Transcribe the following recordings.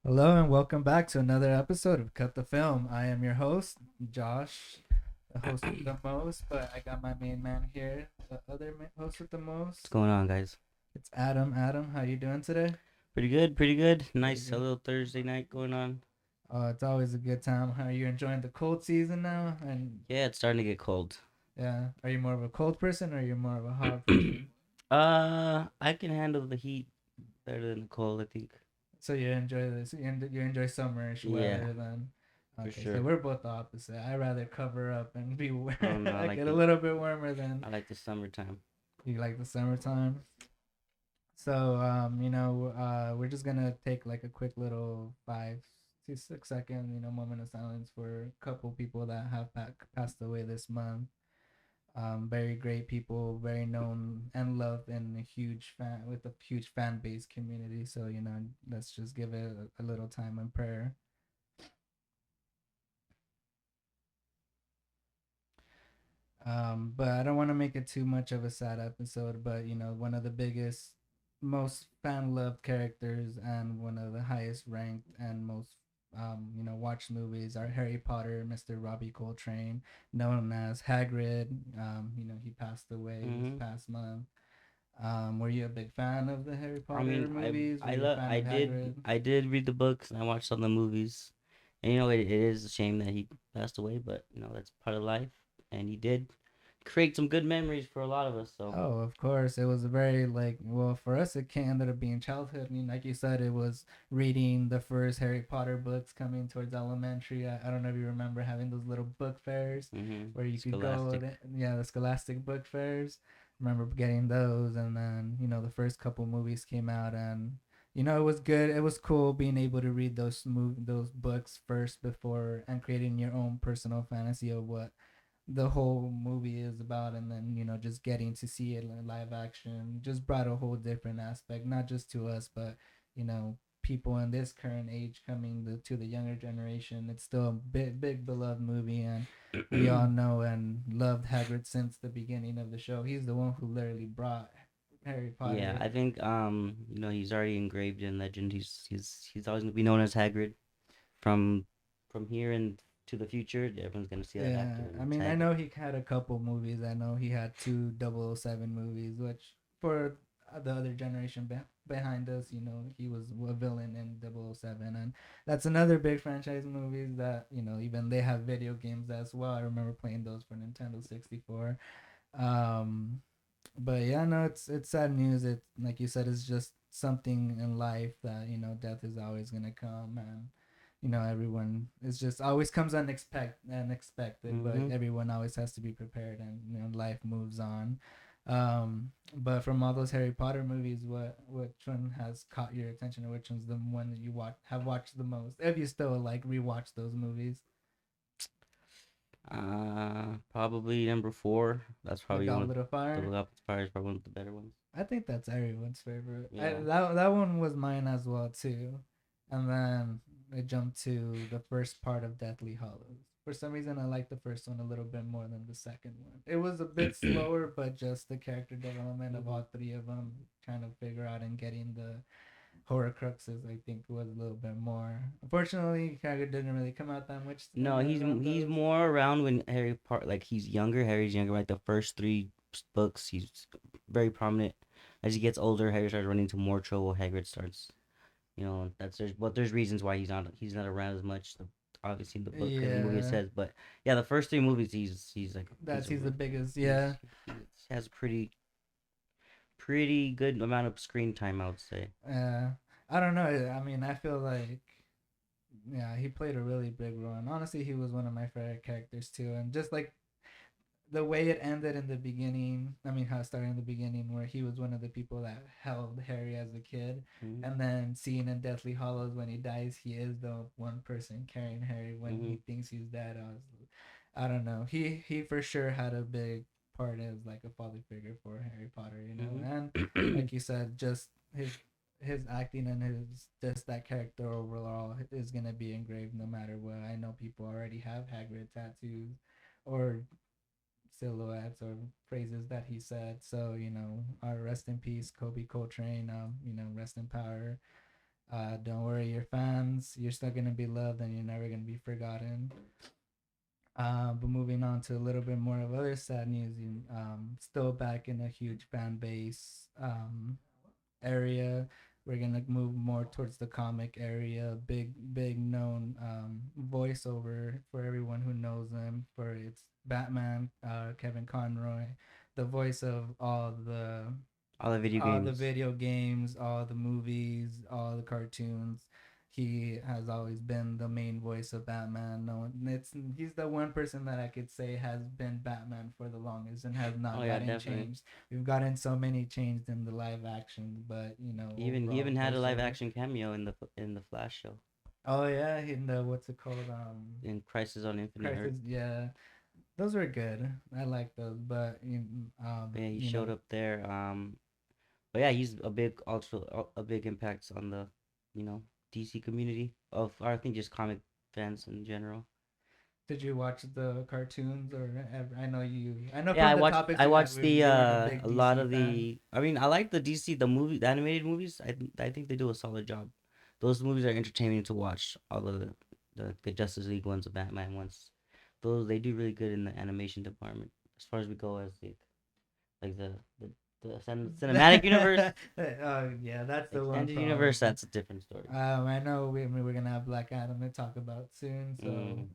Hello and welcome back to another episode of Cut the Film. I am your host, Josh, the host with the most, but I got my main man here, the other host with the What's most. going on, guys? It's Adam. Adam, how you doing today? Pretty good, pretty good. Pretty Nice, a good. little Thursday night going on. It's always a good time. How are you enjoying the cold season now? And Yeah, it's starting to get cold. yeah, are you more of a cold person or are you more of a hot person? I can handle the heat better than the cold, I think. So you enjoy this? You enjoy summerish Yeah, weather then? for Okay, so sure. we're both the opposite. I rather cover up and be Oh no, I get a little bit warmer than I like the summertime. you like the summertime. So we're just gonna take like a quick little 5 to 6 second, moment of silence for a couple people that have passed away this month. Very great people, very known and loved, and a huge fan with a huge fan base community. So let's just give it a little time and prayer. But I don't want to make it too much of a sad episode. But one of the biggest, most fan loved characters and one of the highest ranked and most watched movies are Harry Potter, Mr. Robbie Coltrane, known as Hagrid. He passed away this hmm past month. Were you a big fan of the Harry I Potter mean, movies? Were I you a love, fan of Hagrid? I did read the books and I watched some of the movies. And it is a shame that he passed away, but that's part of life. And he did create some good memories for a lot of us. So Oh, of course. It was a very well for us it can ended up being childhood. I mean, like you said, it was reading the first Harry Potter books coming towards elementary. I don't know if you remember having those little book fairs where you could go Scholastic. yeah, the Scholastic book fairs. Remember getting those and then, the first couple movies came out and it was good. It was cool being able to read those books first before and creating your own personal fantasy of what the whole movie is about, and then just getting to see it in live action just brought a whole different aspect, not just to us but people in this current age coming to the younger generation. It's still a big beloved movie, and we all know and loved Hagrid since the beginning of the show. He's the one who literally brought Harry Yeah, Potter. I think he's already engraved in legend. He's always gonna be known as Hagrid from here and to the future. Everyone's gonna see that Yeah, actor, and I it's mean, I Hagrid. know he had a couple movies. I know he had two 007 movies, which for the other generation behind us, he was a villain in 007. And that's another big franchise movies that, even they have video games as well. I remember playing those for Nintendo 64. Um, but yeah, no, it's sad news. It like you said, it's just something in life that death is always gonna come, and everyone is just always comes unexpected, but Mm-hmm. everyone always has to be prepared, and life moves on. But from all those Harry Potter movies, which one has caught your attention, or which one's the one that you have watched the most? If you still like rewatch those movies, Probably number four. That's The probably one of Goblet of the Fire. Goblet of Fire is probably one of the better ones. I think that's everyone's favorite. Yeah. That one was mine as well too, and then I jumped to the first part of Deathly Hollows. For some reason, I like the first one a little bit more than the second one. It was a bit slower, but just the character development of hmm all three of them, trying to figure out and getting the horror cruxes, I think was a little bit more. Unfortunately, character didn't really come out that much No, around he's those. more around when like he's younger. Harry's younger. Like the first three books, he's very prominent. As he gets older, Harry starts running into more trouble. Hagrid starts there's reasons why he's not around as much. Obviously, in the book and the movie it Yeah, says, but yeah, the first three movies he's like that's he's the biggest. he's Yeah, he has a pretty good amount of screen time, I would say. I don't know. I mean, I feel like yeah, he played a really big role, and honestly, he was one of my favorite characters too. And just like the way it ended in the beginning, I mean, how it started in the beginning, where he was one of the people that held Harry as a kid, hmm and then seeing in Deathly Hollows when he dies, he is the one person carrying Harry when hmm he thinks he's dead. I don't know. He for sure had a big part as like a father figure for Harry Potter, and hmm like you said, just his acting and his just that character overall is gonna be engraved no matter what. I know people already have Hagrid tattoos or silhouettes or phrases that he said. So our rest in peace, Kobe Coltrane. Rest in power. Don't worry, your fans. You're still gonna be loved, and you're never gonna be forgotten. But moving on to a little bit more of other sad news, still back in a huge fan base area. We're gonna move more towards the comic area. Big known voiceover for everyone who knows him. For it's Batman, Kevin Conroy, the voice of All the video all the games. video games, all the movies, all the cartoons. He has always been the main voice of Batman. No one, he's the one person that I could say has been Batman for the longest and has Oh not yeah, gotten definitely. changed. We've gotten so many changed in the live actions, but He overall even had a live voiceover. action cameo in the Flash show Oh yeah, in the what's it called? in Crisis on Infinite Crisis. Earth. Yeah, those were good. I like those, but But yeah, he showed up there. But yeah, he's a big impact on the, you know, DC community of, or I think just comic fans in general. did you watch the cartoons or ever? I know you. I know Yeah, from the topics I we had, watched the you weren't a big a lot DC of fan. the. I mean, I like the DC the animated movies. I think they do a solid job. Those movies are entertaining to watch. All of the Justice League ones, the Batman ones, those they do really good in the animation department. As far as we go as like the cinematic universe, Oh yeah, that's the one extended universe, problem. that's a different story. I know we're gonna have Black Adam to talk about soon, so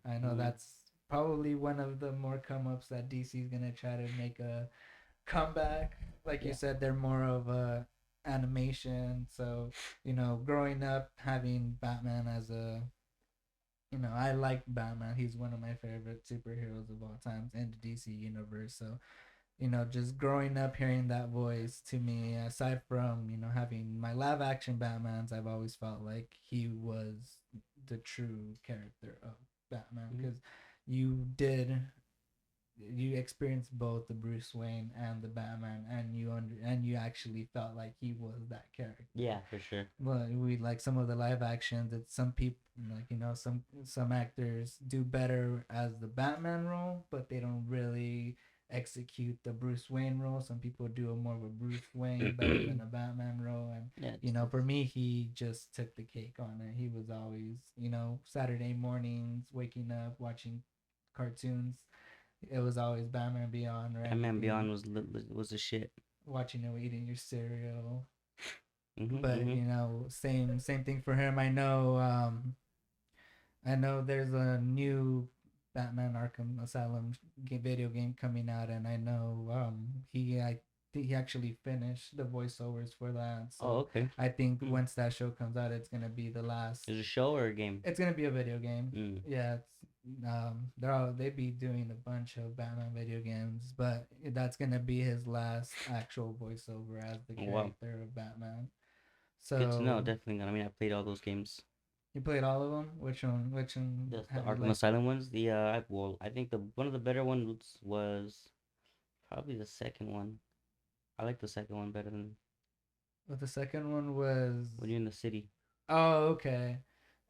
I know Mm-hmm. that's probably one of the more come ups that DC's gonna try to make a comeback. Like you Yeah. said, they're more of a animation. So growing up having Batman as I like Batman. He's one of my favorite superheroes of all times in the DC universe. So just growing up hearing that voice to me, aside from having my live action Batmans, I've always felt like he was the true character of Batman Mm-hmm. because you did you experienced both the Bruce Wayne and the Batman, and you actually felt like he was that character. Yeah, for sure. But we like some of the live actions that some people like some actors do better as the Batman role, but they don't really execute the Bruce Wayne role. Some people do a more of a Bruce Wayne better than a Batman role, and Yeah, for me, he just took the cake on it. He was always Saturday mornings waking up watching cartoons. It was always Batman Beyond or Batman anything. Beyond was a shit. Watching him eating your cereal, Mm-hmm, but mm-hmm. same thing for him. I know there's a new Batman Arkham Asylum video game coming out, and I know I think he actually finished the voiceovers for that. Oh, So okay. I think Hmm. once that show comes out, it's gonna be the last. Is it a show or a game? It's gonna be a video game. Mm. Yeah, they be doing a bunch of Batman video games, but that's gonna be his last actual voiceover as the Oh, wow. character of Batman. Good to know. So Definitely. I mean, I played all those games. you played all of them. Which one? Which one The have you Arkham liked? Asylum ones. Well, I think the one of the better ones was probably the second one. I like the second one better than But the second one was. when you're in the city. Oh, okay.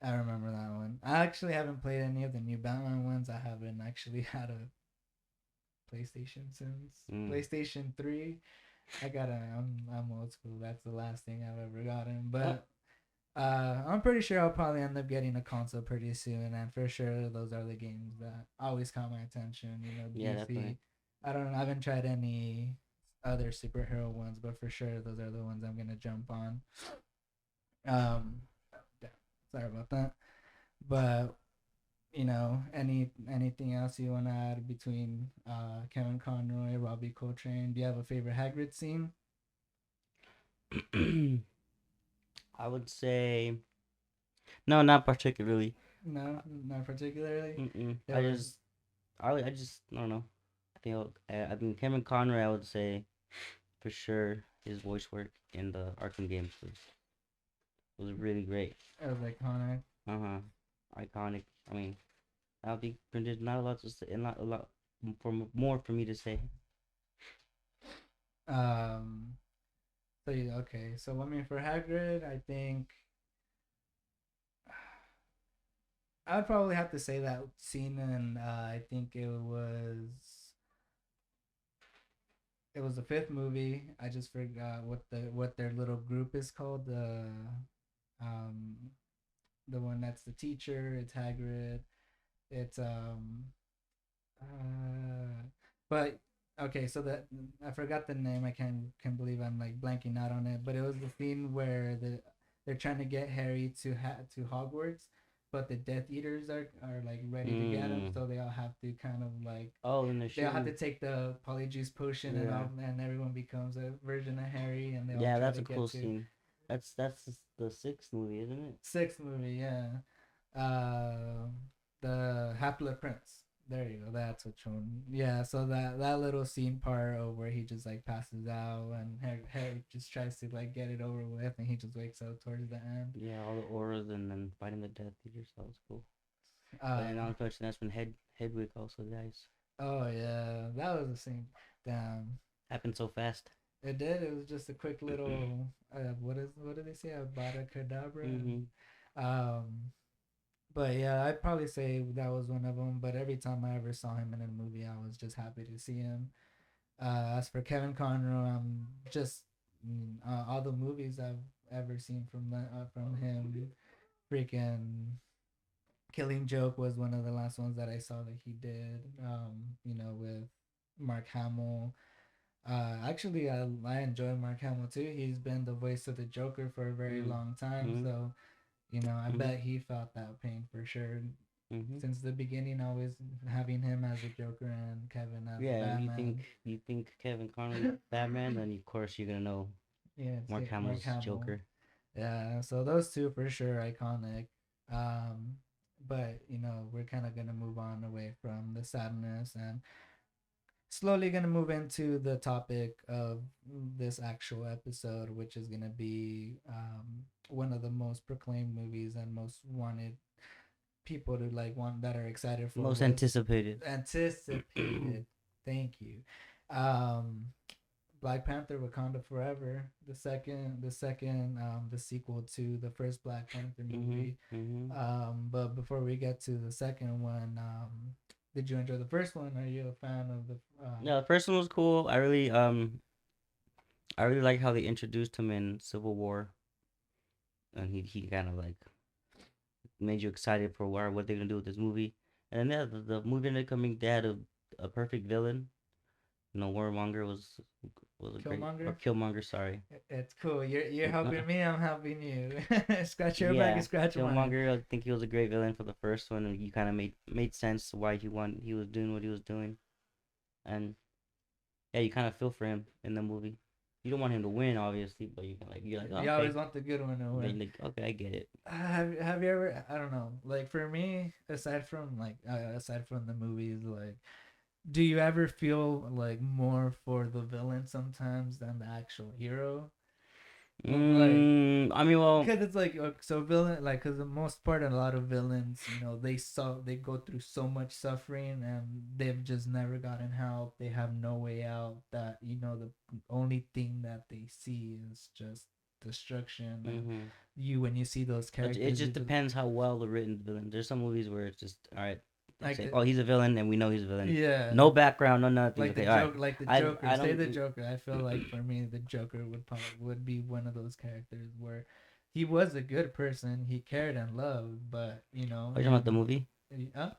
I remember that one. I actually haven't played any of the new Batman ones. I haven't actually had a PlayStation since Mm. PlayStation 3. I'm old school. That's the last thing I've ever gotten. Oh, But I'm pretty sure I'll probably end up getting a console pretty soon, and for sure those are the games that always caught my attention. yeah, definitely. DC. I don't. I haven't tried any other superhero ones, but for sure those are the ones I'm gonna jump on. Um, yeah, sorry about that. But anything else you want to add between Kevin Conroy, Robbie Coltrane? Do you have a favorite Hagrid scene? I would say no, not particularly. No, not particularly. Mm-mm. There was I just, I don't know. I mean, Cameron Conroy, I would say for sure his voice work in the Arkham games was really great. it was iconic. Uh huh. Iconic. I mean, I don't think there's not a lot to say, not a lot more for me to say. Um, so okay. So I mean, for Hagrid, I think I would probably have to say that scene, and I think it was the fifth movie. I just forgot what their little group is called. Um, the one that's the teacher. It's Hagrid. It's uh, but okay. So that I forgot the name. I can't believe I'm like blanking out on it. But it was the scene where they're trying to get Harry to Hogwarts, but the Death Eaters are like ready to get him. Mm. So they all have to kind of like Oh, and they're they all have to shooting. take the polyjuice potion and Yeah. all, and everyone becomes a version of Harry, and they all Yeah, try that's to a cool get to scene. That's the sixth movie, isn't it? sixth movie. Yeah, uh, the Half Blood Prince. There you go. That's which one. Yeah. So that little scene part of where he just like passes out and Harry just tries to like get it over with, and he just wakes up towards the end. Yeah, all the auras and then fighting the Death Eaters. That was cool. But then Uh, unfortunately, that's when Hedwig also dies. oh yeah, that was a scene. Damn. Happened so fast. It did. It was just a quick little. What did they say? Abada cadabra. Mhm. Um, but yeah, I'd probably say that was one of them. But every time I ever saw him in a movie, I was just happy to see him. As for Kevin Conroy, I'm just all the movies I've ever seen from him. Freaking Killing Joke was one of the last ones that I saw that he did. With Mark Hamill. Actually, I enjoy Mark Hamill too. He's been the voice of the Joker for a very Mm. long time, Mhm. so I Mhm. bet he felt that pain for sure Mhm. since the beginning. Always having him as a Joker and Kevin as the Yeah, if Batman. you think Kevin Conroy's Batman, then of course you're gonna know Yeah, it's Mark Mark Hamill's Hamill. Joker. Yeah, so those two for sure iconic. Um, but we're kind of gonna move on away from the sadness and slowly gonna move into the topic of this actual episode, which is gonna be one of the most proclaimed movies and most wanted people to like want that are excited for Most was anticipated. anticipated. Thank you. Um, Black Panther: Wakanda Forever, the sequel to the first Black Panther Mhm. movie. Mhm. But before we get to the second one, did you enjoy the first one? Are you a fan of the? Yeah, the first one was cool. I really like how they introduced him in Civil War, and he kind of like made you excited for what they're gonna do with this movie. And then yeah, the movie ended up coming. They had a perfect villain. Warmonger was a great or Killmonger? Killmonger. Sorry. It's cool. You're helping me. I'm helping you. Scratch your back and Yeah, scratch mine. Killmonger. I think he was a great villain for the first one, and you kind of made sense why he was doing what he was doing, and yeah, you kind of feel for him in the movie. You don't want him to win, obviously, but you're like, oh, You always okay, want the good one to then win. like okay, I get it. Have you ever? I don't know. Like for me, aside from the movies, like, do you ever feel like more for the villain sometimes than the actual hero? Like, I mean, well, because it's like so villain, like, because the most part, a lot of villains, they go through so much suffering and they've just never gotten help. They have no way out. That the only thing that they see is just destruction. And hmm when you see those it characters, you just just depends how well the written villain. There's some movies where it's just all right. They like say, oh, he's a villain, and we know he's a villain. yeah, No background, no nothing. Okay, all right. like the I Joker. Say don't. the Joker. I feel like for me, the Joker would be one of those characters where he was a good person. He cared and loved, but Are you talking about the movie? uh,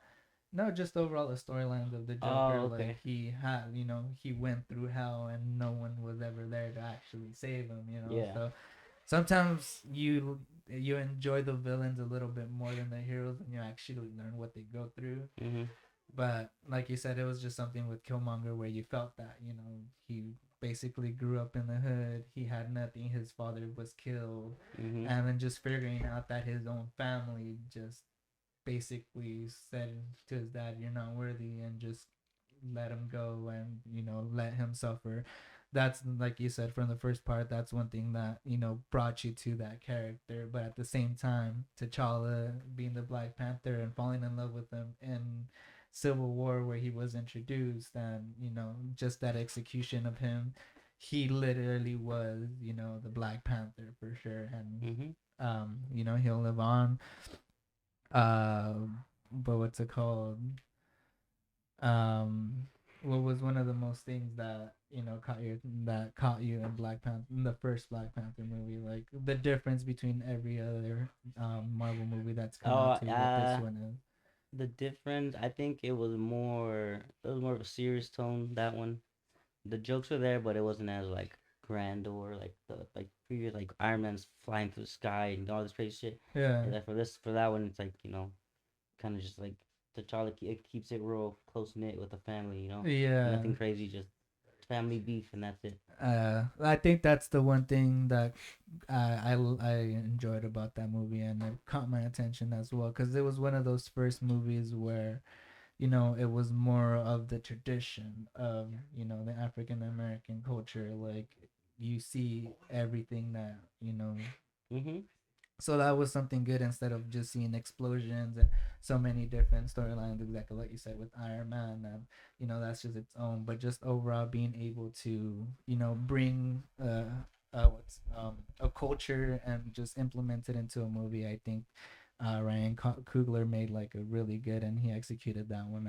no, just overall the storylines of the Joker. Oh, Like okay. he went through hell and no one was ever there to actually save him. Yeah. So sometimes you enjoy the villains a little bit more than the heroes, and you actually learn what they go through. Mhm. But like you said, it was just something with Killmonger where you felt that he basically grew up in the hood. He had nothing. His father was killed, Mhm. and then just figuring out that his own family just basically said to his dad, "You're not worthy," and just let him go and let him suffer. That's like you said from the first part. That's one thing that brought you to that character. But at the same time, T'Challa being the Black Panther and falling in love with him in Civil War, where he was introduced, and just that execution of him, he literally was the Black Panther for sure. And Mhm. he'll live on. uh but what's it called? um what was one of the most things that caught you in Black Panther, in the first Black Panther movie? Like the difference between every other Marvel movie that's come Oh, out to what this one is. the difference, I think it was more of a serious tone, that one. The jokes were there, but it wasn't as like grand or like the like previous, like Iron Man's flying through the sky and all this crazy shit. Yeah. And like for that one, it's like, kind of just like T'Challa it keeps it real close knit with the family, Yeah. nothing crazy, just family beef, and that's it. I think that's the one thing that I enjoyed about that movie, and it caught my attention as well, because it was one of those first movies where it was more of the tradition of the African American culture. Like you see everything that Mhm. so that was something good, instead of just seeing explosions and so many different storylines, exactly like you said with Iron Man. And that's just its own, but just overall being able to bring what's a culture and just implement it into a movie. I think Ryan Coogler made like a really good, and he executed that one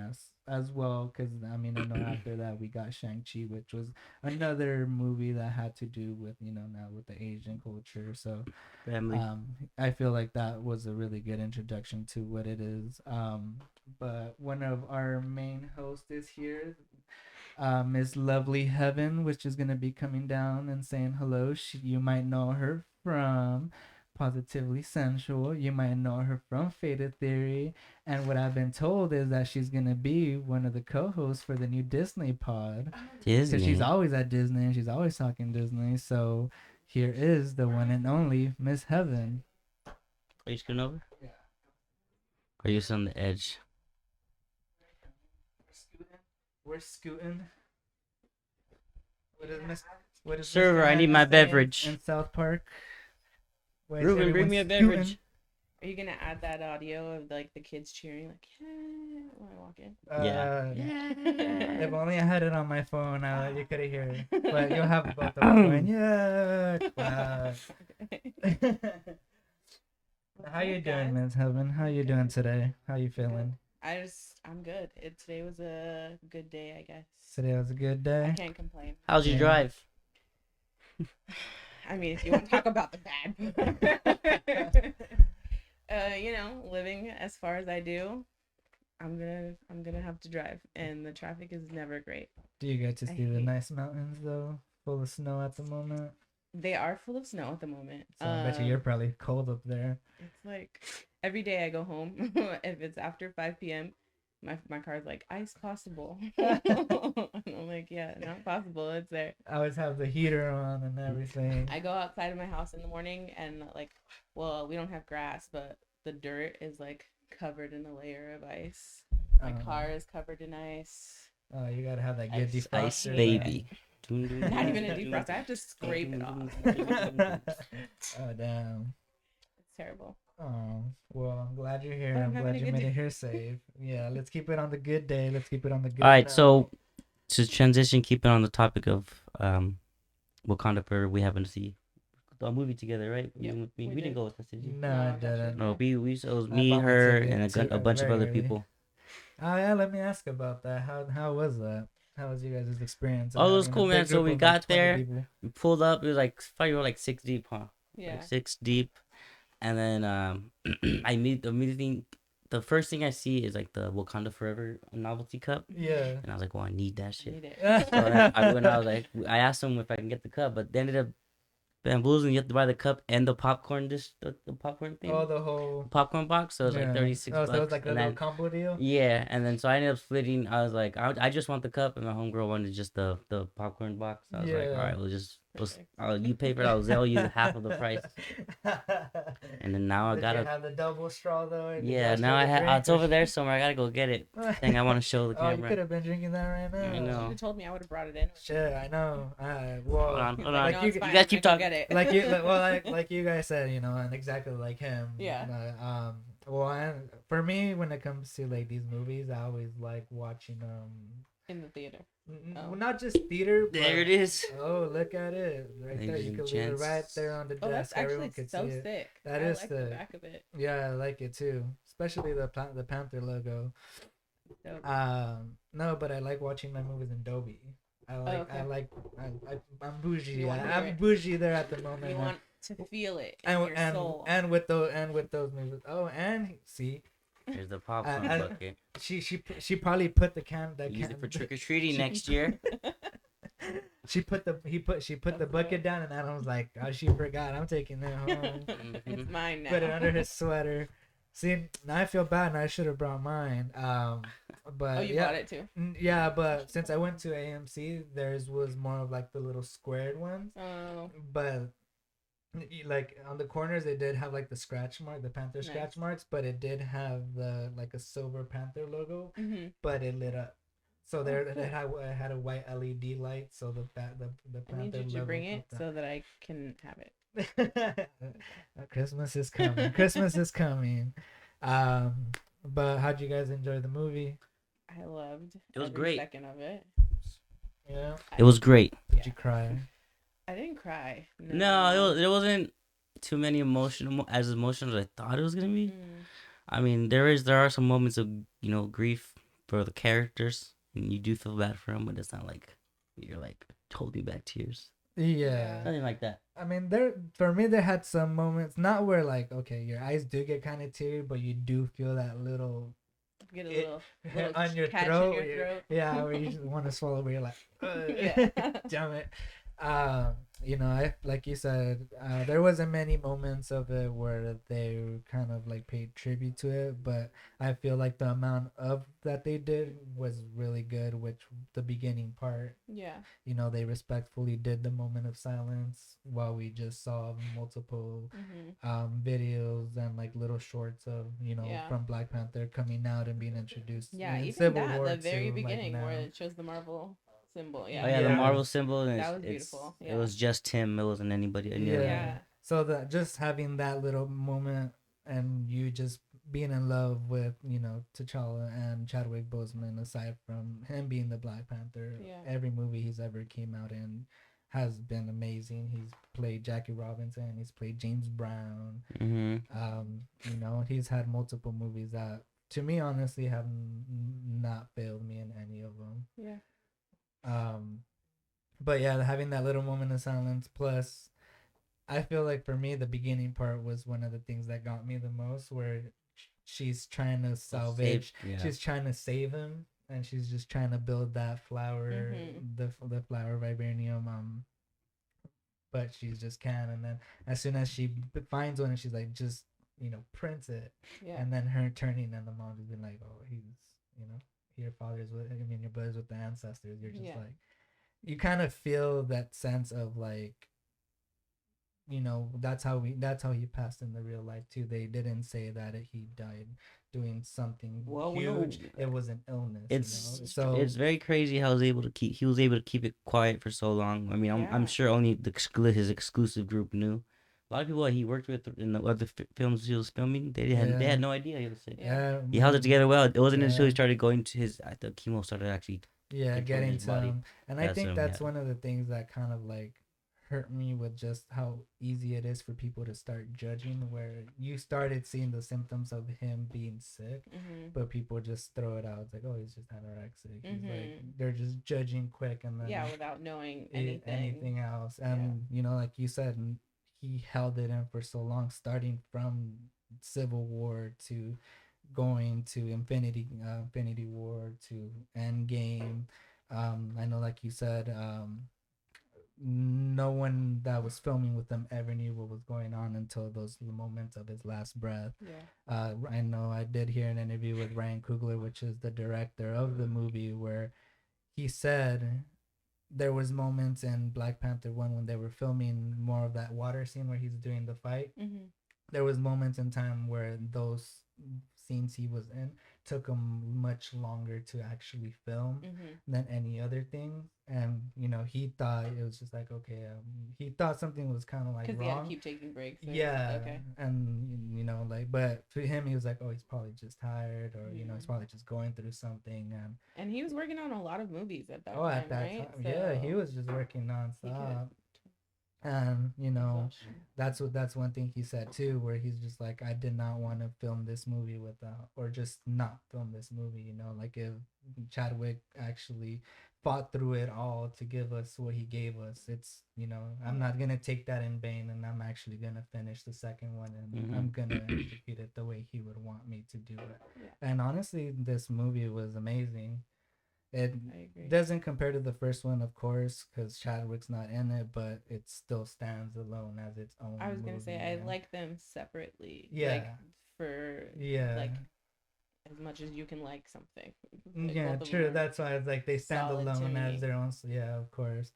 as well. Because I mean, I know after that we got Shang-Chi, which was another movie that had to do with now with the Asian culture. So Family. I feel like that was a really good introduction to what it is. But one of our main hosts is here, Miss Lovely Heaven, which is gonna be coming down and saying hello. You might know her from Positively Sensual. You might know her from Faded Theory. And what I've been told is that she's gonna be one of the co-hosts for the new Disney pod, because she's Disney. always at Disney and she's always talking Disney. So here is the one and only Miss Heaven. Are you scooting over? Yeah. Are you still on the edge? We're scooting. We're scooting. What is Miss? What is Server, Mr. I need Heaven my saying beverage. in South Park? Why is Ruben, bring everyone me a scooting? beverage. Are you gonna add that audio of like the kids cheering, like yeah, when I walk in? Yeah. If only I had it on my phone, you could hear it. But you'll have both of them going, yeah. How you doing, Miss Heaven? How you doing today? How you feeling? I'm good. Today was a good day, I guess. Today was a good day. I can't complain. How's your Yeah. drive? I mean, if you want to talk about the bad, living as far as I do, I'm gonna have to drive, and the traffic is never great. Do you get to I see the hate- nice mountains though, full of snow at the moment? They are full of snow at the moment. So I bet you're probably cold up there. It's like every day I go home, if it's after 5 p.m., my car's like, ice possible. And I'm like, yeah, not possible. It's there. I always have the heater on and everything. I go outside of my house in the morning and well, we don't have grass, but the dirt is like covered in a layer of ice. My car is covered in ice. Oh, you gotta have that good Ice, defroster. ice baby. Not even a defrost. I have to scrape it off. Oh damn. It's terrible. Oh well, I'm glad you're here. But I'm I'm having glad a you good made day. it here safe. Yeah, let's keep it on the good day. Let's keep it on the good. All right, note. so to transition, keep it on the topic of Wakanda Forever. We happened to see a movie together, right? Yep, You with me. we We didn't did. go with us, did you? No, No, I I got you. didn't. No, it was I me, bought my her, ticket and too, a bunch of very other early. people. Oh yeah, let me ask about that. How was that? How was you guys' experience? of Oh, it was having a cool, big man. So group we of, like, got 20 there. people? We pulled up. It was like probably were like 6 deep, huh? Yeah. Like 6 deep. And then I meet the meeting. The first thing I see is like the Wakanda Forever novelty cup, Yeah. and I was like, "Well, I need that I shit." need it. So then I was like, I asked him if I can get the cup, but they ended up bamboozling. You have to buy the cup and the popcorn dish, the popcorn thing, Oh, the whole. popcorn box. So it was like Yeah. 36 Oh, bucks. so it was like a and little then, combo deal. yeah, and then so I ended up splitting. I was like, I just want the cup, and my homegirl wanted just the popcorn box. I was like, all right, you pay for it. I'll sell you half of the price. And then now I Did gotta. you have the double straw though? Or did Yeah, y'all now share I the have. drink, It's or over there somewhere. I gotta go get it. Thing I want to show the Oh, you camera. could have been drinking that right now. I know. You have told me, I would have brought it in. Shit, I know. Well, Hold on, He's hold like, on. Like no, it's you fine, guys I'm keep gonna go talking. get it. like you guys said, and exactly like him. Yeah. For me, when it comes to like these movies, I always like watching In the theater. Oh. not just theater. There but- it is. Oh, look at it right there! Ladies You and can leave it gents. right there on the Oh, that's desk. Everyone actually can so see it. sick. That I is like the sick. back of it. Yeah, I like it too, especially the Panther logo. Dope. No, but I like watching my movies in Dolby. Okay. I'm bougie. You wanna hear I'm it. bougie there at the moment. You want to feel it in and your and soul. and with those movies. Oh, and see, Here's the popcorn I- bucket. she probably put the Use can it for trick or treating next year. she put the bucket down, and Adam was like, oh, she forgot. I'm taking it home. It's mine now. Put it under his sweater. See, now I feel bad, and I should have brought mine. But Oh, you yeah, bought it too. yeah. But since I went to AMC, theirs was more of like the little squared ones. Oh, But like on the corners, it did have like the scratch mark, the panther Nice. scratch marks, but it did have the like a silver panther logo, mm-hmm. but it lit up. So there, cool. it had a white LED light, so the I need panther you to logo bring it popped so that I can have it. out. Christmas is coming. Christmas is coming. But how'd you guys enjoy the movie? I loved It was every great. second of it. Yeah. It was great. Did Yeah. you cry? I didn't cry. No, it wasn't too many emotional as emotional as I thought it was gonna be. Mm. I mean, there are some moments of grief for the characters, and you do feel bad for them, but it's not like you're like holding back tears. Yeah. Nothing like that. I mean, for me, there had some moments, not where like, okay, your eyes do get kind of teary, but you do feel that little Get a It- little on your catch throat. in your throat. Yeah, where you just want to swallow, where you're like, Yeah. damn it. I like you said, there wasn't many moments of it where they kind of like paid tribute to it, but I feel like the amount of that they did was really good. Which the beginning part, Yeah. they respectfully did the moment of silence while we just saw multiple Mm-hmm. videos and like little shorts of Yeah. from Black Panther coming out and being introduced Yeah, in even Civil that, War the very to, like, beginning now. where it shows the Marvel symbol. Yeah. Oh yeah, the Yeah. Marvel symbol, and That was it's beautiful, it yeah. was just him. It wasn't anybody. any other- Yeah. So that just having that little moment and you just being in love with T'Challa and Chadwick Boseman, aside from him being the Black Panther, Yeah. every movie he's ever came out in has been amazing. He's played Jackie Robinson, he's played James Brown. He's had multiple movies that, to me, honestly, have not failed me in any of them. Yeah. But yeah, having that little moment of silence, plus I feel like for me the beginning part was one of the things that got me the most, where she's trying to salvage, yeah. she's trying to save him, and she's just trying to build that flower, the flower vibranium, but she just can't. And then as soon as she finds one, and she's like, just print it. Yeah. And then her turning, and the mom just been like, oh, he's your father's with, your brother's with the ancestors. You're just like, you kind of feel that sense of like, that's how he passed in the real life too. They didn't say that he died doing something huge. It was an illness. It's very crazy how he was able to keep it quiet for so long. I mean, I'm sure only his exclusive group knew. A lot of people that he worked with in the other films he was filming, they had no idea he was sick. Yeah, he held it together well. It wasn't until he started going to the chemo started actually. Yeah, getting to him. And I think that's him, one of the things that kind of like hurt me with just how easy it is for people to start judging, where you started seeing the symptoms of him being sick, but people just throw it out. It's like, oh, he's just anorexic. He's like, they're just judging quick, and then without knowing anything else. And like you said, he held it in for so long, starting from Civil War to going to Infinity War to Endgame. I know, like you said, no one that was filming with them ever knew what was going on until those moments of his last breath. I know I did hear an interview with Ryan Coogler, which is the director of the movie, where he said there was moments in Black Panther 1 when they were filming more of that water scene where he's doing the fight. There was moments in time where those scenes he was in took him much longer to actually film than any other thing. And he thought it was just like, okay, he thought something was kind of like wrong. Because he had to keep taking breaks. Okay. And like, but to him, he was like, oh, he's probably just tired, or he's probably just going through something. And he was working on a lot of movies at that time. At that time, so yeah, he was just working nonstop. And Exhaustion. that's one thing he said too, where he's just like, I did not want to film this movie without, or just not film this movie, like if Chadwick actually fought through it all to give us what he gave us, it's, I'm not gonna take that in vain, and I'm actually gonna finish the second one, and I'm gonna execute it the way he would want me to do it. Yeah. And honestly, this movie was amazing. It I agree. doesn't compare to the first one, of course, because Chadwick's not in it, but it still stands alone as its own. I was gonna movie, say I like them separately. Like Yeah. for Yeah. like as much as you can like something. Yeah, both of true. them are That's why it's like they stand solid to alone as me. their own. Yeah, of course.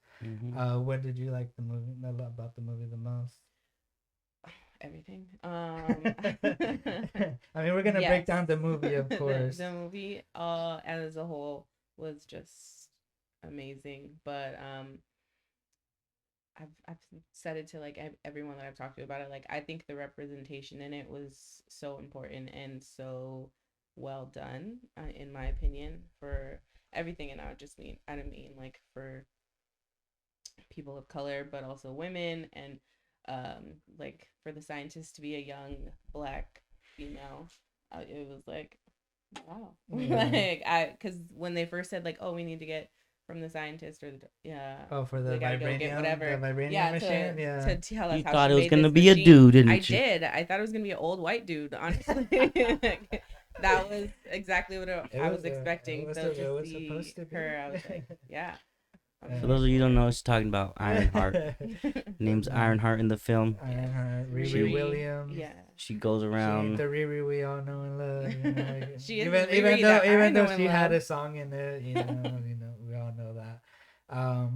What did you like about the movie the most? Everything. I mean, we're gonna break down the movie, of course. The movie as a whole was just amazing, but I've said it to like everyone that I've talked to about it. Like I think the representation in it was so important and so well done, in my opinion, for everything. And I don't mean like for people of color, but also women, and like for the scientist to be a young black female. It was like, wow. Like because when they first said like, oh, we need to get from the scientist or for the they gotta go get whatever, the vibranium machine, to tell us You how thought she it was made gonna this be a machine. dude, didn't I you? did. I thought it was gonna be an old white dude. Honestly, that was exactly what I was expecting. It So was to supposed see to be. her, I was like, yeah. For those of you who don't know, she's talking about Ironheart. Name's Ironheart in the film. Ironheart, Riri She- Williams. Yeah. She goes She ain't around. the Riri we all know and love. She is even the Riri even though that I even know though and she had love. a song in it, we all know that.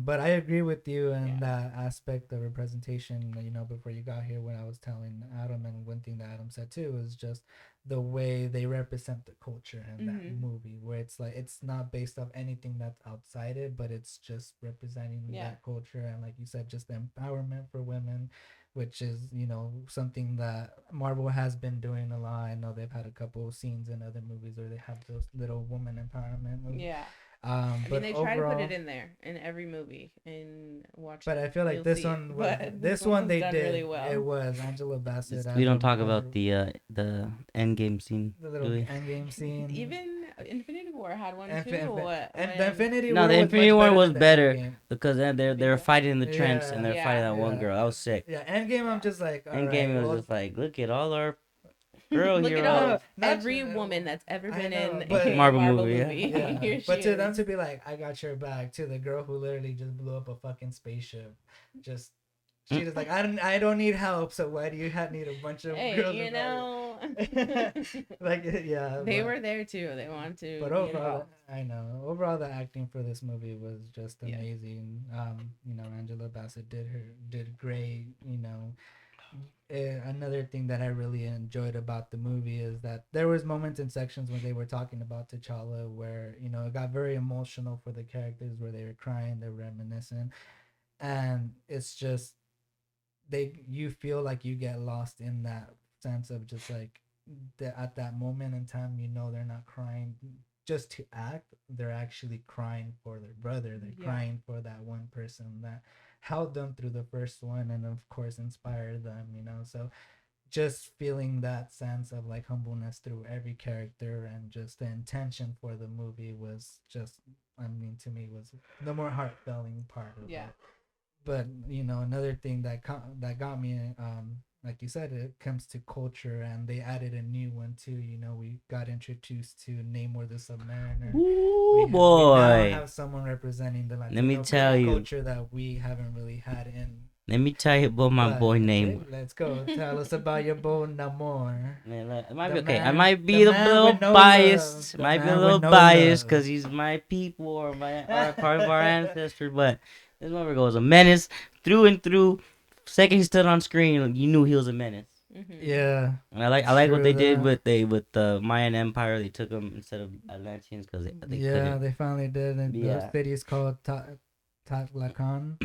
But I agree with you in that aspect of representation. Before you got here, when I was telling Adam, and one thing that Adam said too is just the way they represent the culture in that movie, where it's like it's not based off anything that's outside it, but it's just representing that culture, and like you said, just the empowerment for women, which is something that Marvel has been doing a lot. I know they've had a couple of scenes in other movies where they have those little woman empowerment movies. Yeah. I mean, they try to put it in there in every movie and watch. But I feel like this one, this one they did really well. It was Angela Bassett. We don't talk about the end game scene. The little end game scene. Even Infinity War had one too. And the Infinity War. No, the Infinity War was better because then Endgame. they're fighting in the trench and they're Yeah. fighting that one girl. That was sick. Yeah, Endgame. I'm just like, Endgame was just like, look at all our girl Look heroes. at all every woman that's ever been in a Marvel Marvel movie, movie. Yeah. Here But she to them is. to be like, I got your back, to the girl who literally just blew up a fucking spaceship, just she was like, I don't need help, so why do you need a bunch of Hey, girls? you know, like they were there too. They wanted to. But be overall, involved. I know overall the acting for this movie was just amazing. Angela Bassett did great. Another thing that I really enjoyed about the movie is that there was moments and sections when they were talking about T'Challa where it got very emotional for the characters, where they were crying, they were reminiscing, and it's just you feel like you get lost in that sense of just like at that moment in time, they're not crying just to act, they're actually crying for their brother, they're crying for that one person that held them through the first one and of course inspired them, so just feeling that sense of like humbleness through every character and just the intention for the movie was just, I mean, to me was the more heartfelt part of it. But another thing that got me, like you said, it comes to culture, and they added a new one too. We got introduced to Namor the Submariner. Ooh, we boy! now have someone representing the Let me tell you, culture that we haven't really had in. Let me tell you about my boy Namor. Okay, let's go. Tell us about your boy Namor. Man, it might be The okay. I man- might be the a man little with no biased. love. The Might be a man little with no biased love. because he's my people or part of our ancestors. But this motherfucker was a menace through and through. Second he stood on screen, you knew he was a menace. Yeah. And I like what they did with the Mayan Empire. They took him instead of Atlanteans because they couldn't. They finally did. And those cities called Tatlakan.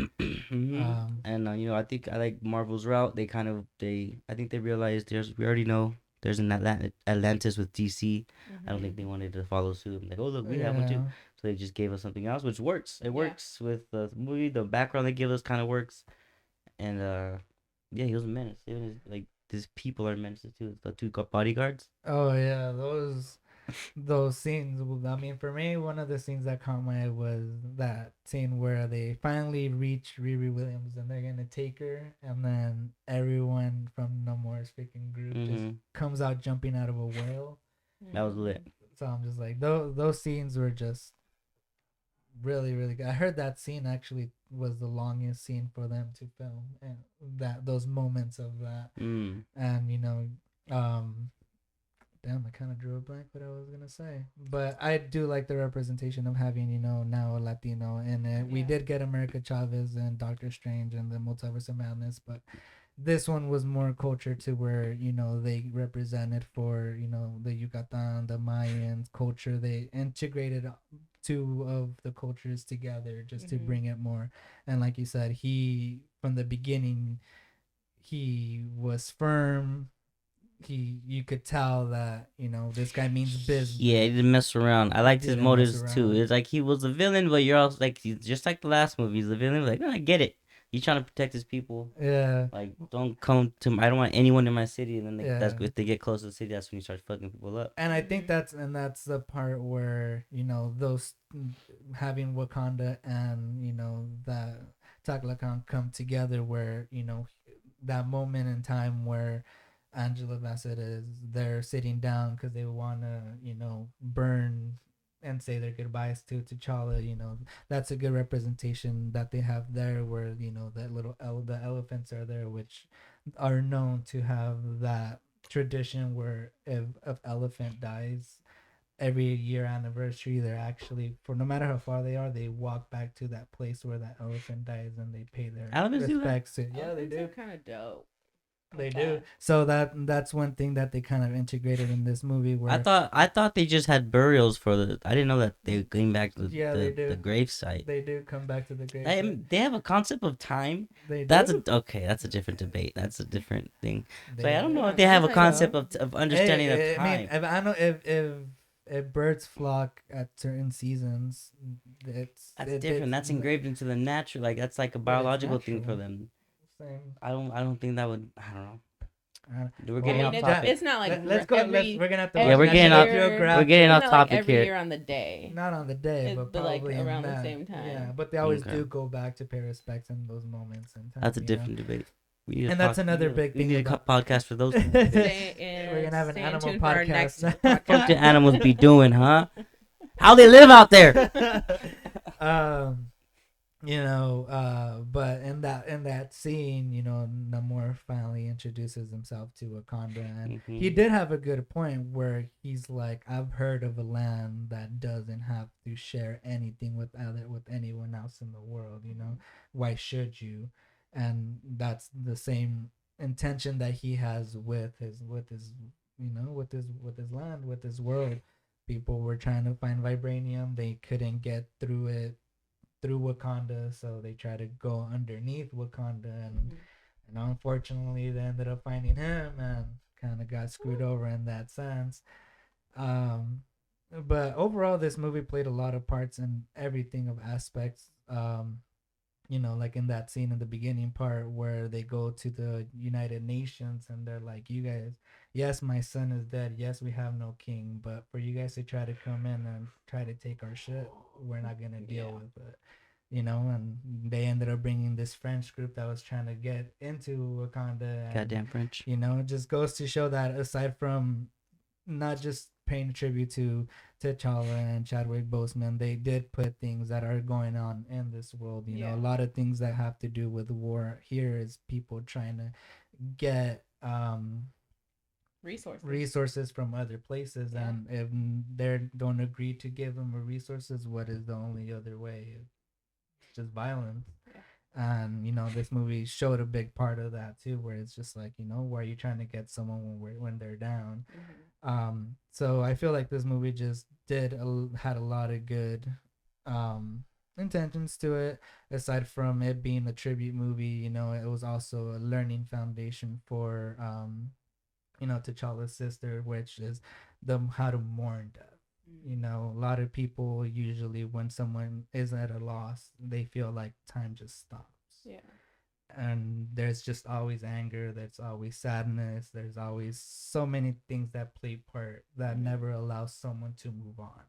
And I think I like Marvel's route. I think they realized we already know there's an Atlantis with DC. I don't think they wanted to follow suit. Like, oh look, we have one too. So they just gave us something else, which works. It works with the movie. The background they give us kind of works. and yeah, he was a menace. Even like these people are menaces too. The two bodyguards. Oh yeah, those scenes. I mean, for me, one of the scenes that caught my eye was that scene where they finally reach Riri Williams and they're gonna take her, and then everyone from Namor's freaking group just Mm-hmm. comes out jumping out of a whale. That was lit. So I'm just like, those scenes were just really really good. I heard that scene actually was the longest scene for them to film, and that those moments of that, Mm. and um damn, I kind of drew a blank what I was gonna say, but I do like the representation of having now a Latino in it. We Yeah. did get America Chavez and Doctor Strange and the Multiverse of Madness, but this one was more culture to where they represented for the Yucatan, the Mayans culture. They integrated two of the cultures together just to bring it more. And like you said, he from the beginning he was firm. You could tell that this guy means business. Yeah, he didn't mess around. I liked his Didn't mess motives too. around. It's like he was a villain, but you're also like he's just like the last movie. He's a villain. Like, no, I get it. He's trying to protect his people. Yeah. Like, don't come to. I don't want anyone in my city. And then that's Yeah. if they get close to the city, that's when he starts fucking people up. And I think that's the part where those having Wakanda and that Taklakan come together, where that moment in time where Angela Bassett is they're sitting down because they want to burn and say their goodbyes to T'Challa. That's a good representation that they have there, where that the elephants are there, which are known to have that tradition where if elephant dies every year anniversary, they're actually, for no matter how far they are, they walk back to that place where that elephant dies and they pay their Elephants do that? respects to. Yeah, they Elephants do. are kind of dope. They Okay. do. So that's one thing that they kind of integrated in this movie. Where I thought they just had burials for the. I didn't know that they came back to Yeah, they do. the grave site. they do come back to the grave. They have a concept of time. They do. That's okay. That's a different debate. That's a different thing. They So I don't do. know if they have a Sometimes, concept of understanding Hey, of time. I mean, if I know if birds flock at certain seasons, That's different. That's engraved into the natural. Like that's like a But it's biological thing for natural. them. Same. I don't think that would. I don't know. We're Well, getting I off mean, topic. it's not like let's go. every, We're gonna have to. Yeah, we're watch getting National off- Geographic. we're getting it's off not like topic every here. year on the day. Not on the day, but But, like, probably in around the that. same time. Yeah, but they always Okay. do go back to pay respects in those moments in time. That's a different debate. We need a And that's another we need a- big we thing need a about- podcast for those. We're gonna have an Stay animal tuned for our next podcast. What the podcast. animals be doing, huh? How they live out there? um but in that scene, Namor finally introduces himself to Wakanda, and he Mhm. did have a good point where he's like, I've heard of a land that doesn't have to share anything with anyone else in the world. Why should you? And that's the same intention that he has with his with his land, with his world. People were trying to find vibranium, they couldn't get through Wakanda, so they tried to go underneath Wakanda, and unfortunately they ended up finding him and kind of got screwed over in that sense. Um, but overall, this movie played a lot of parts in everything of aspects. Like in that scene in the beginning part where they go to the United Nations and they're like, you guys, yes, my son is dead. Yes, we have no king, but for you guys to try to come in and try to take our shit, we're not going to deal with it. And they ended up bringing this French group that was trying to get into Wakanda. And, Goddamn French. it just goes to show that aside from not just paying tribute to T'Challa and Chadwick Boseman, they did put things that are going on in this world. A lot of things that have to do with war. Here is people trying to get resources from other places, and if they don't agree to give them resources, what is the only other way? Just violence. And this movie showed a big part of that too, where it's just like, why are you trying to get someone when they're down? So I feel like this movie just had a lot of good intentions to it. Aside from it being a tribute movie, it was also a learning foundation for T'Challa's sister, which is how to mourn death. A lot of people usually, when someone is at a loss, they feel like time just stops. Yeah. and there's just always anger, there's always sadness, there's always so many things that play part that Mhm. never allow someone to move on.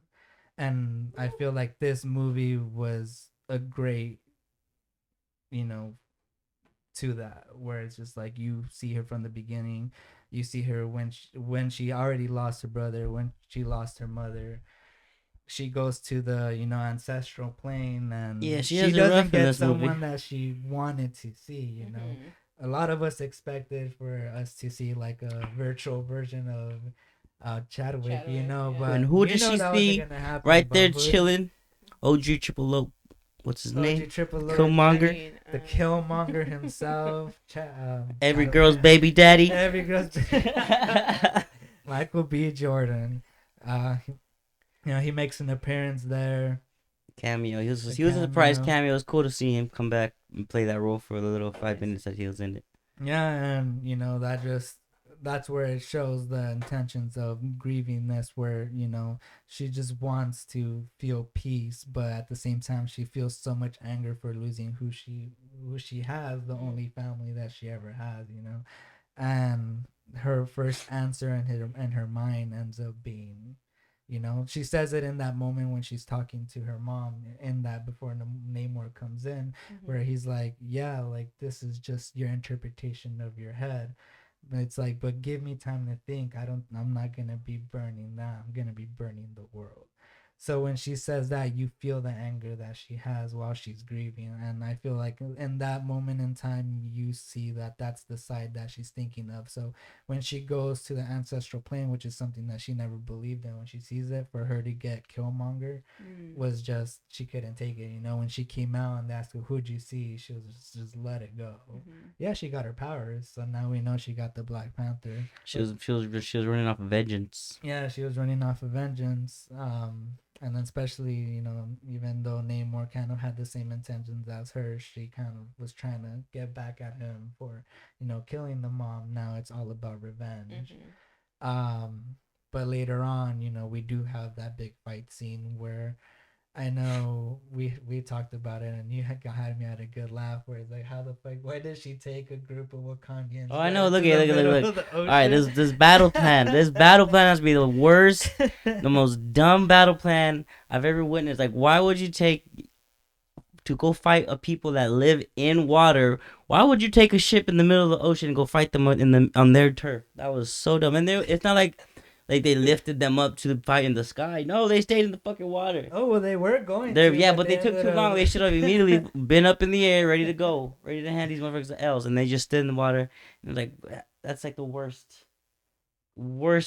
And I feel like this movie was a great, you know, to that, where it's just like you see her from the beginning, you see her when she already lost her brother, when she lost her mother, she goes to the, you know, ancestral plane, Yeah, and she she has it doesn't rough in get this movie. someone that she wanted to see, you know. Mhm. A lot of us expected for us to see like a virtual version of Chadwick, you Chadwick, know, yeah. And but who you does know she that wasn't see gonna happen. right But there who? chilling? OG Triple O. What's his name? OG Triple O, I Killmonger. mean, the Killmonger himself, Every girl's baby daddy. every girl's Michael B. Jordan. You know, he makes an appearance there. Cameo. He was The he was a surprise cameo. cameo. It was cool to see him come back and play that role for the little Yes. 5 minutes that he was in it. Yeah, and you know that's where it shows the intentions of grievingness, where you know she just wants to feel peace, but at the same time she feels so much anger for losing who she has, the only family that she ever has, you know. And her first answer in her mind ends up being, you know, she says it in that moment when she's talking to her mom, in that before Namor comes in, where he's like, yeah, like this is just your interpretation of your head. But it's like, but give me time to think. I'm not gonna be burning that. I'm gonna be burning the world. So when she says that, you feel the anger that she has while she's grieving, and I feel like in that moment in time, you see that that's the side that she's thinking of. So when she goes to the ancestral plane, which is something that she never believed in, when she sees it, for her to get Killmonger was just, she couldn't take it. You know, when she came out and asked her, "Who'd you see?" She was just let it go. Yeah, she got her powers, so now we know she got the Black Panther. She was running off of vengeance. Yeah, she was running off of vengeance. And then especially, you know, even though Namor kind of had the same intentions as her, she kind of was trying to get back at him for, you know, killing the mom. Now it's all about revenge. Um, but later on, you know, we do have that big fight scene where I know we talked about it, and you had me at a good laugh. Where it's like, how the fuck? Why did she take a group of Wakandians Oh, I right know. into Look the at middle look. of the All right, ocean? this battle plan. This battle plan has to be the worst, the most dumb battle plan I've ever witnessed. Like, why would you take to go fight a people that live in water? Why would you take a ship in the middle of the ocean and go fight them on their turf? That was so dumb. And it's not like they lifted them up to the fight in the sky. No, they stayed in the fucking water. Oh well, they were going to. Yeah, but they they took ended too long. up. They should have immediately been up in the air, ready to go, ready to hand these motherfuckers the L's, and they just stood in the water. And like, that's like the worst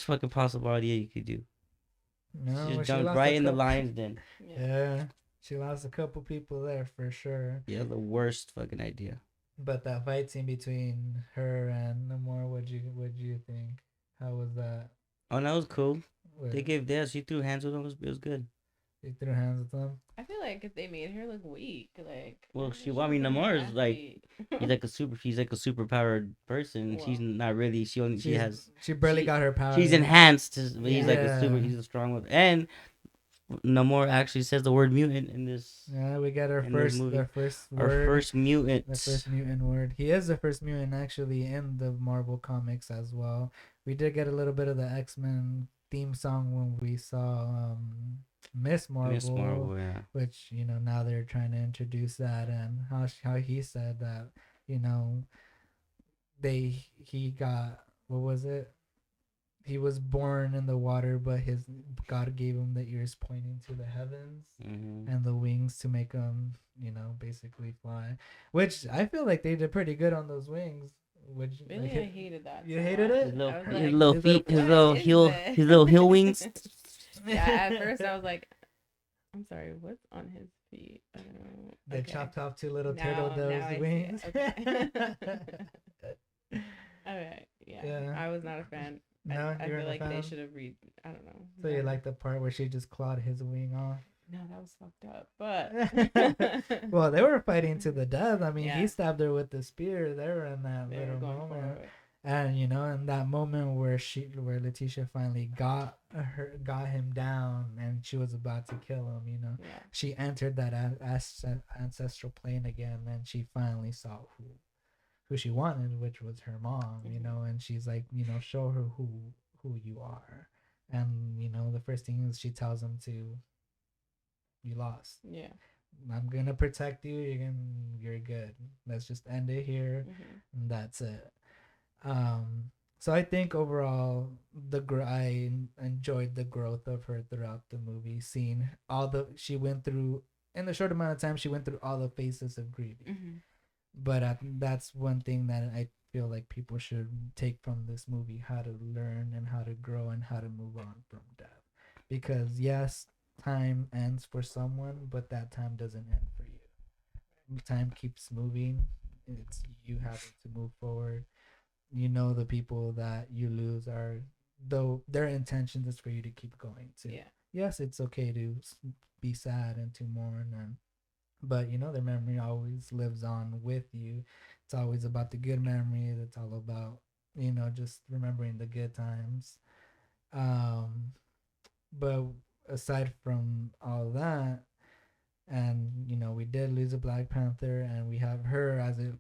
fucking possible idea you could do. She No, just she jumped lost a right in the couple. lion's den. Yeah, she lost a couple people there for sure. Yeah, the worst fucking idea. But that fight scene between her and Namor, what'd you think? How was that? Oh, that was cool. What, They gave this. She threw hands with him. It was good. you threw hands with them? I feel like if they made her look weak, like Well, she I mean, wasn't an Namor is like athlete. he's like a super powered person. She's Well, not really. She barely she- got her power. she's enhanced. But he's like Yeah. he's a strong one. And Namor actually says the word mutant in this. Yeah, we got our In this first movie. our first Our word. first mutant. The first mutant word. He is the first mutant actually in the Marvel comics as well. We did get a little bit of the X-Men theme song when we saw Miss Marvel, Miss Marvel, yeah. which, you know, now they're trying to introduce that, and how he said that, you know, he got, what was it? He was born in the water, but his God gave him the ears pointing to the heavens and the wings to make him, you know, basically fly. Which I feel like they did pretty good on those wings. Which really, I hated that. You so hated much. it? His little, I was his like, little his feet, his what little is heel, this? his little heel wings. Yeah, at first I was like, I'm sorry, what's on his feet? I don't know. They Okay. chopped off two little Now- turtle now doves I see wings. it. Okay. Alright, yeah. Yeah. I was not a fan. No, I you weren't feel a like they fan? should have I don't know. So you like the part where she just clawed his wing off? No, that was fucked up. But Well, they were fighting to the death. I mean, Yeah. he stabbed her with the spear. They were in that they were little going moment. for it. And you know, in that moment where Letitia finally got him down, and she was about to kill him, you know, Yeah. she entered that ancestral plane again, and she finally saw who. who she wanted, which was her mom, you Mhm. know, and she's like, you know, show her who you are. And, you know, the first thing is she tells him to, you lost. Yeah. I'm gonna protect you. You're good. Let's just end it here. Mhm. And that's it. Um, so I think overall, I enjoyed the growth of her throughout the movie. Seeing all the she went through in the short amount of time, she went through all the phases of grieving. Mhm. But that's one thing that I feel like people should take from this movie: how to learn and how to grow and how to move on from death. Because yes, time ends for someone, but that time doesn't end for you. Time keeps moving. It's you having to move forward. You know, the people that you lose are, though their intention is for you to keep going too. Yeah. Yes, it's okay to be sad and to mourn, and but you know their memory always lives on with you. It's always about the good memories. It's all about, you know, just remembering the good times. um but aside from all that, and you know, we did lose a Black Panther, and we have her as a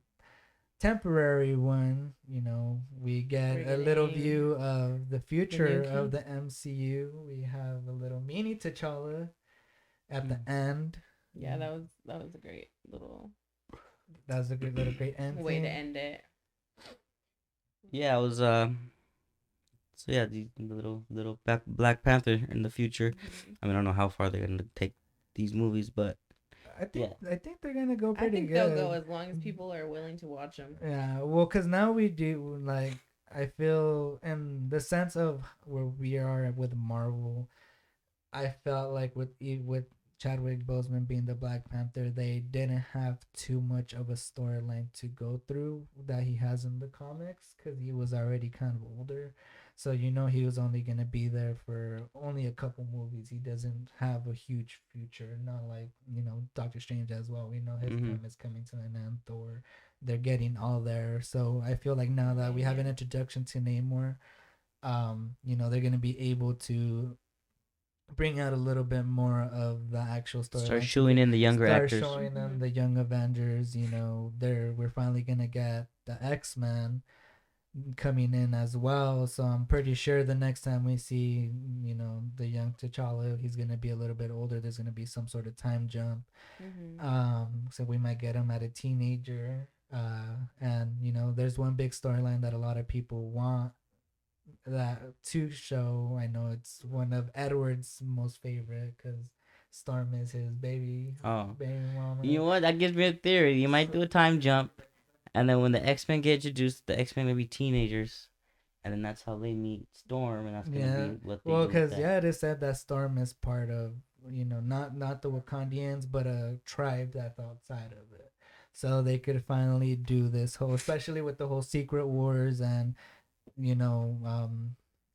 temporary one. You know, we get We're a little getting view of the the new future of king. the MCU. We have a little mini T'Challa at the Mm. end. Yeah, that was a great little That was a good little great end way to thing. end it. Yeah, I was so yeah, the little Black Panther in the future. Mhm. I mean, I don't know how far they're gonna take these movies, but yeah. I think they're gonna go I pretty think they'll go good. as long as people are willing to watch them. Yeah, well, cause now we do like, I feel in the sense of where we are with Marvel, I felt like with Chadwick Boseman being the Black Panther, they didn't have too much of a storyline to go through that he has in the comics, because he was already kind of older. So you know he was only gonna be there for only a couple movies. He doesn't have a huge future, not like, you know, Doctor Strange as well. We know his Mhm. time is coming to an end. Thor, they're getting all there. So I feel like now that we have an Yeah. introduction to Namor, you know, they're gonna be able to bring out a little bit more of the actual Start storyline to showing in the younger start actors. showing them Mhm. the young Avengers. You know, we're finally gonna get the X-Men coming in as well. So I'm pretty sure the next time we see, you know, the young T'Challa, he's gonna be a little bit older. There's gonna be some sort of time jump. Mhm. So we might get him at a teenager. And you know, there's one big storyline that a lot of people want that to show. I know it's one of Edward's most favorite, because Storm is his Oh, baby you mama. know what? That gives me a theory. You might So, do a time jump, and then when the X-Men get introduced, the X-Men may be teenagers, and then that's how they meet Storm, and that's gonna yeah, be what they well, do with because that. yeah, it is said that Storm is part of, you know, not the Wakandians, but a tribe that's outside of it. So they could finally do this whole, especially with the whole Secret Wars and, you know,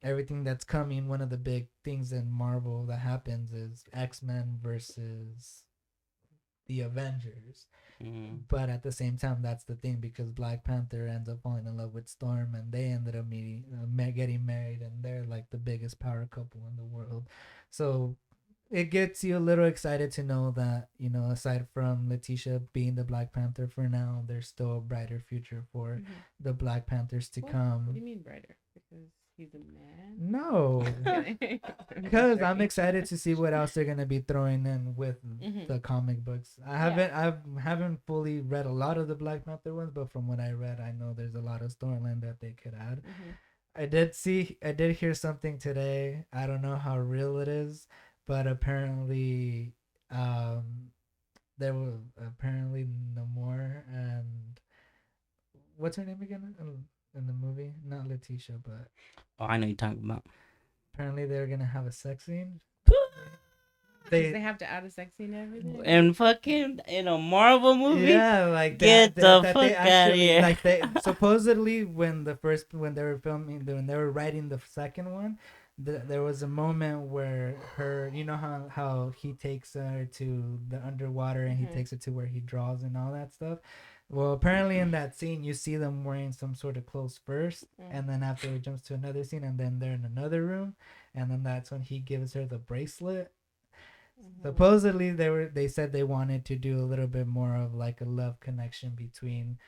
everything that's coming. One of the big things in Marvel that happens is X-Men versus the Avengers. Mm. But at the same time, that's the thing, because Black Panther ends up falling in love with Storm, and they ended up getting married, and they're like the biggest power couple in the world. So it gets you a little excited to know that, you know, aside from Letitia being the Black Panther for now, there's still a brighter future for Mhm. the Black Panthers to What do come. you mean brighter? Because he's a man. No, Just kidding. I'm just because I'm joking. excited to see what else they're gonna be throwing in with Mhm. the comic books. Yeah. I haven't fully read a lot of the Black Panther ones, but from what I read, I know there's a lot of storyline that they could add. Mhm. I did hear something today. I don't know how real it is, but apparently, um, there was apparently Namor and what's her name again in the movie? Not Letitia, but Oh, I know you're talking about. apparently they're gonna have a sex scene. Because they They have to add a sex scene to everything. And fucking in a Marvel movie, Yeah, like get the that they fuck out of actually, here. like, they supposedly when they were filming, when they were writing the second one, there was a moment where her, you know how he takes her to the underwater and he Mhm. takes her to where he draws and all that stuff. Well, apparently in that scene you see them wearing some sort of clothes first, Mm. and then after it jumps to another scene, and then they're in another room, and then that's when he gives her the bracelet. Mhm. Supposedly they said they wanted to do a little bit more of like a love connection between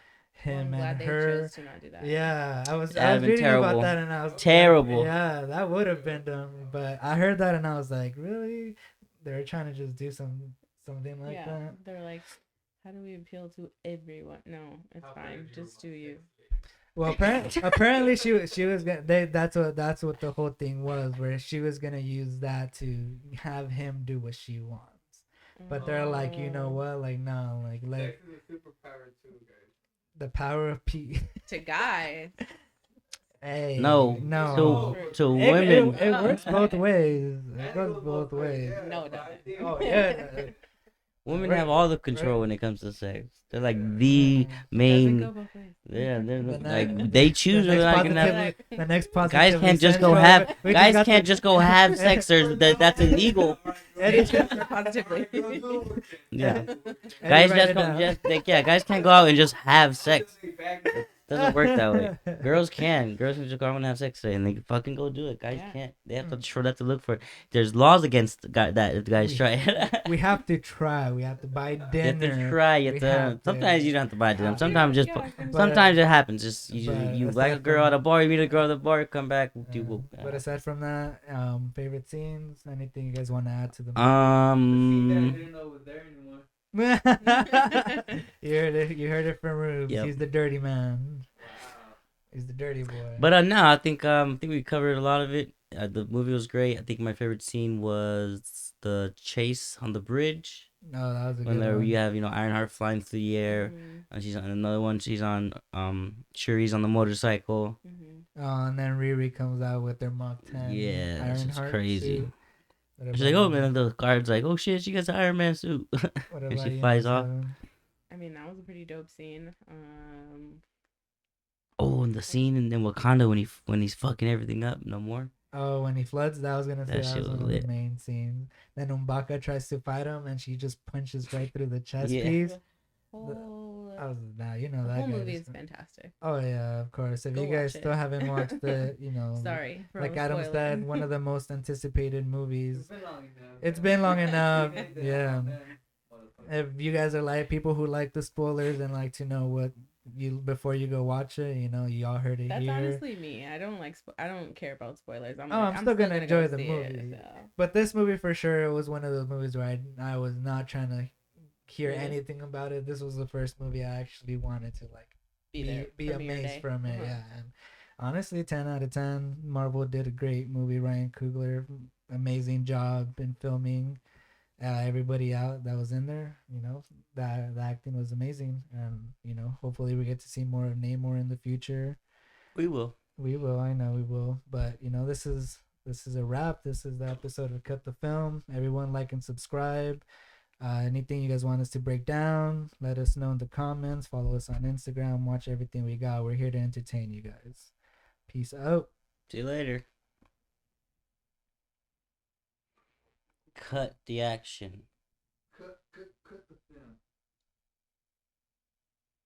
Well, I'm him glad and they her. chose to not do that. Yeah, I was That'd been reading about terrible. that and I was Terrible. yeah, that would have been dumb. But I heard that and I was like, really? They were trying to just do something like Yeah, that. they're like, how do we appeal to everyone? No, it's fine. Just do you. Well, apparently she was gonna. That's what the whole thing was, where she was gonna use that to have him do what she wants. But they're like, you know Oh. what? Like, no, like Sex is a superpower too, guys. the power of peace. To guys. Hey, No, no. to It, women. it works both ways. It And goes both ways. No, it but I doesn't. think- Oh yeah. Women Right, have all the control right. when it comes to sex. They're like the Doesn't main. go both ways. Yeah, they're The like ne- they choose the whether next or not can have. positively, the next Guys positively can't just go sensual- have. we just Guys got can't the- just go have sex. That's illegal. Positively. Yeah, Eddie, guys write just it don't. down. Yeah, guys can't go out and just have sex. Doesn't work that way. Girls can. Girls can just go out and have sex today, and they can fucking go do it. Guys Yeah. can't. They have to show that to look for it. There's laws against that if guys We- try it. We have to try. We have to buy You have dinner. to try. You We have to. have to. Sometimes you don't have to buy them. Yeah. Sometimes Yeah, just. yeah, I can- Sometimes it happens. Just you but like a aside girl from- at a bar. You meet a girl at a bar. Come back. Do. But aside from that, favorite scenes, anything you guys want to add to the didn't know was there anymore. You heard it from Rubes. Yep. He's the dirty man. He's the dirty boy. But no, I think we covered a lot of it. The movie was great. I think my favorite scene was the chase on the bridge no, that was a when good there one. you have Ironheart flying through the air, Mhm, and she's on another one. She's on Shuri's on the motorcycle. mhm. And then Riri comes out with their Mach 10 Yeah, it's just Ironheart crazy. suit. What She's like, about oh man, and the guard's like, oh shit, she got the Iron Man suit. What and about she you, flies off. Seven? I mean, that was a pretty dope scene. Oh, and the scene in Wakanda when he's fucking everything up, no more. Oh, when he floods, that was gonna say That that shit was was one of lit. the main scenes. Then Umbaka tries to fight him, and she just punches right through the chest Yeah. piece. Whole, I was nah, you know the that whole guy movie just- is fantastic. Oh yeah, of course. If Go you guys watch it. still haven't watched the, Sorry. For like all Adam spoiling. said, one of the most anticipated movies. It's been long enough. It's been long enough. Yeah. Motherfucker. If you guys are like people who like the spoilers and like to know what you before you go watch it, you all heard it That's here. honestly me. I don't like. I don't care about spoilers. I'm still gonna enjoy go the see movie. so. But this movie for sure it was one of those movies where I was not trying to hear Yeah. anything about it. This was the first movie I actually wanted to like Be there. be premiere amazed day. from it. Uh-huh. Yeah, and honestly, 10 out of 10. Marvel did a great movie. Ryan Coogler, amazing job in filming. Everybody out that was in there, that the acting was amazing, and hopefully we get to see more of Namor in the future. We will. We will, I know we will, but this is a wrap. This is the episode of Cut the Film. Everyone like and subscribe. Anything you guys want us to break down, let us know in the comments. Follow us on Instagram. Watch everything we got. We're here to entertain you guys. Peace out. See you later. Cut the action. Cut the film.